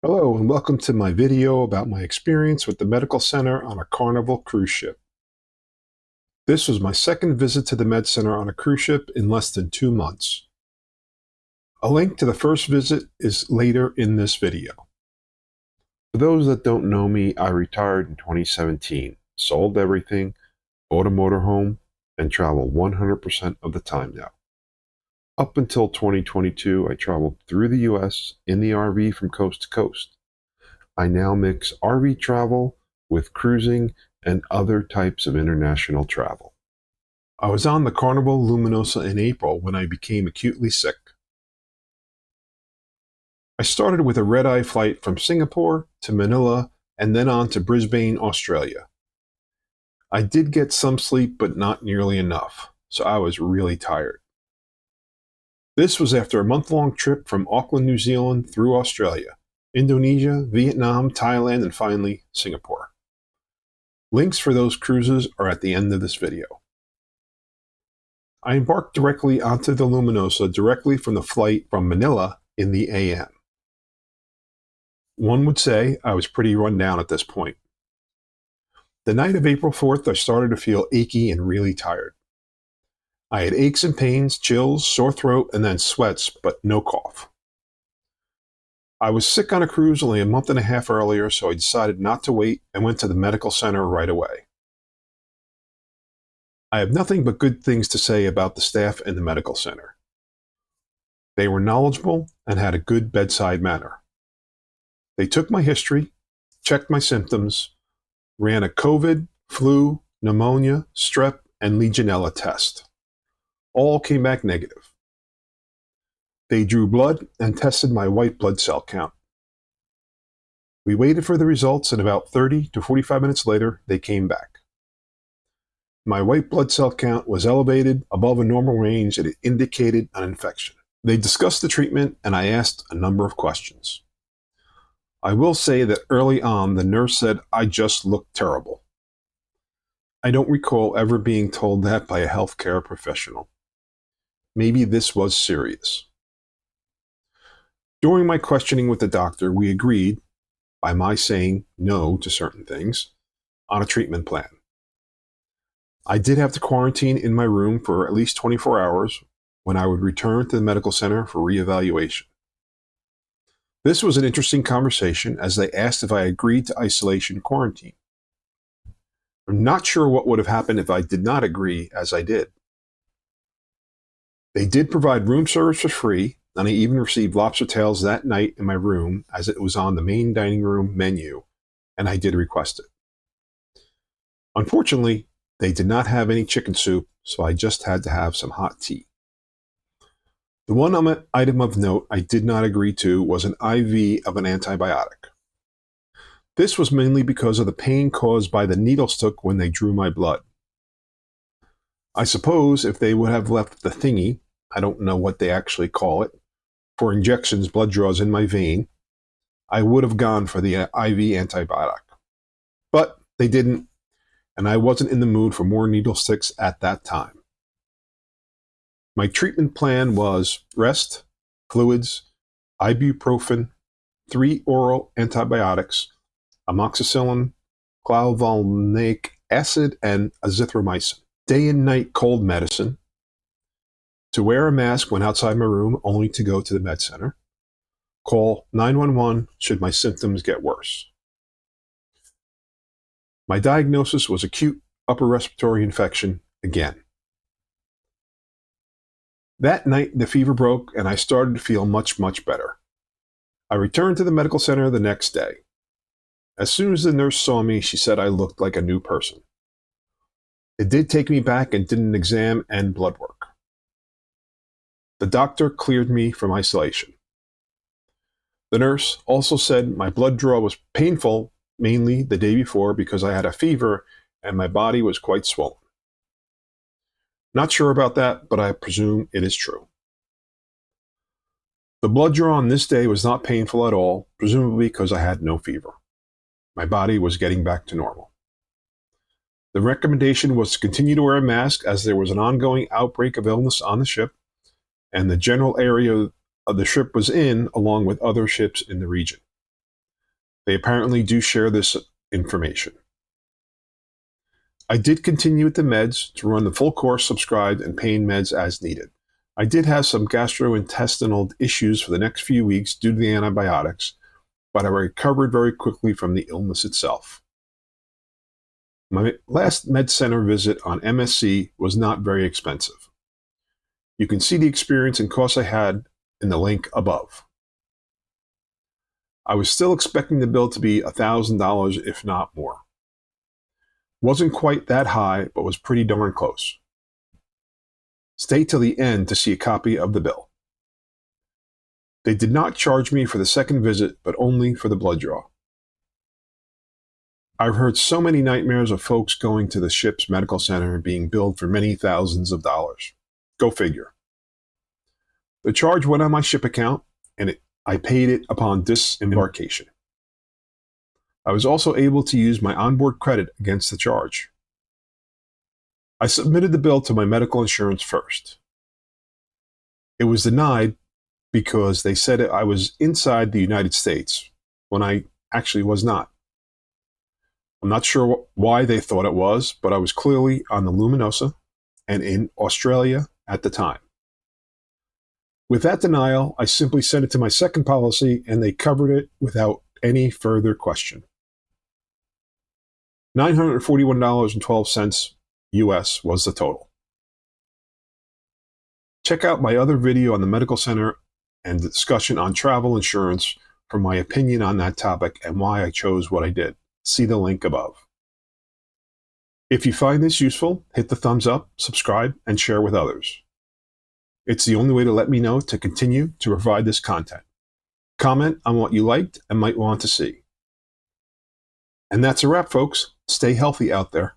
Hello and welcome to my video about my experience with the medical center on a Carnival cruise ship. This was my second visit to the med center on a cruise ship in less than 2 months. A link to the first visit is later in this video. For those that don't know me, I retired in 2017, sold everything, bought a motorhome, and travel 100% of the time now. Up until 2022, I traveled through the US in the RV from coast to coast. I now mix RV travel with cruising and other types of international travel. I was on the Carnival Luminosa in April when I became acutely sick. I started with a red-eye flight from Singapore to Manila and then on to Brisbane, Australia. I did get some sleep, but not nearly enough, so I was really tired. This was after a month-long trip from Auckland, New Zealand through Australia, Indonesia, Vietnam, Thailand, and finally Singapore. Links for those cruises are at the end of this video. I embarked directly onto the Luminosa directly from the flight from Manila in the AM. One would say I was pretty run down at this point. The night of April 4th, I started to feel achy and really tired. I had aches and pains, chills, sore throat, and then sweats, but no cough. I was sick on a cruise only a month and a half earlier, so I decided not to wait and went to the medical center right away. I have nothing but good things to say about the staff in the medical center. They were knowledgeable and had a good bedside manner. They took my history, checked my symptoms, ran a COVID, flu, pneumonia, strep, and Legionella test. All came back negative. They drew blood and tested my white blood cell count. We waited for the results, and about 30 to 45 minutes later, they came back. My white blood cell count was elevated above a normal range and it indicated an infection. They discussed the treatment and I asked a number of questions. I will say that early on, the nurse said I just looked terrible. I don't recall ever being told that by a healthcare professional. Maybe this was serious. During my questioning with the doctor, we agreed, by my saying no to certain things, on a treatment plan. I did have to quarantine in my room for at least 24 hours when I would return to the medical center for reevaluation. This was an interesting conversation as they asked if I agreed to isolation quarantine. I'm not sure what would have happened if I did not agree, as I did. They did provide room service for free, and I even received lobster tails that night in my room as it was on the main dining room menu, and I did request it. Unfortunately, they did not have any chicken soup, so I just had to have some hot tea. The one item of note I did not agree to was an IV of an antibiotic. This was mainly because of the pain caused by the needle stick when they drew my blood. I suppose if they would have left the thingy, I don't know what they actually call it, for injections blood draws in my vein, I would have gone for the IV antibiotic. But they didn't, and I wasn't in the mood for more needle sticks at that time. My treatment plan was rest, fluids, ibuprofen, 3 oral antibiotics, amoxicillin, clavulanic acid, and azithromycin. Day and night cold medicine, to wear a mask when outside my room only to go to the med center, call 911 should my symptoms get worse. My diagnosis was acute upper respiratory infection again. That night, the fever broke and I started to feel much, much better. I returned to the medical center the next day. As soon as the nurse saw me, she said I looked like a new person. It did take me back and did an exam and blood work. The doctor cleared me from isolation. The nurse also said my blood draw was painful, mainly the day before because I had a fever and my body was quite swollen. Not sure about that, but I presume it is true. The blood draw on this day was not painful at all, presumably because I had no fever. My body was getting back to normal. The recommendation was to continue to wear a mask as there was an ongoing outbreak of illness on the ship, and the general area of the ship was in, along with other ships in the region. They apparently do share this information. I did continue with the meds to run the full course subscribed and pain meds as needed. I did have some gastrointestinal issues for the next few weeks due to the antibiotics, but I recovered very quickly from the illness itself. My last med center visit on MSC was not very expensive. You can see the experience and costs I had in the link above. I was still expecting the bill to be $1,000, if not more. Wasn't quite that high, but was pretty darn close. Stay till the end to see a copy of the bill. They did not charge me for the second visit, but only for the blood draw. I've heard so many nightmares of folks going to the ship's medical center and being billed for many thousands of dollars. Go figure. The charge went on my ship account, and I paid it upon disembarkation. I was also able to use my onboard credit against the charge. I submitted the bill to my medical insurance first. It was denied because they said I was inside the United States when I actually was not. I'm not sure why they thought it was, but I was clearly on the Luminosa and in Australia at the time. With that denial, I simply sent it to my second policy and they covered it without any further question. $941.12 US was the total. Check out my other video on the medical center and the discussion on travel insurance for my opinion on that topic and why I chose what I did. See the link above. If you find this useful, hit the thumbs up, subscribe, and share with others. It's the only way to let me know to continue to provide this content. Comment on what you liked and might want to see. And that's a wrap, folks. Stay healthy out there.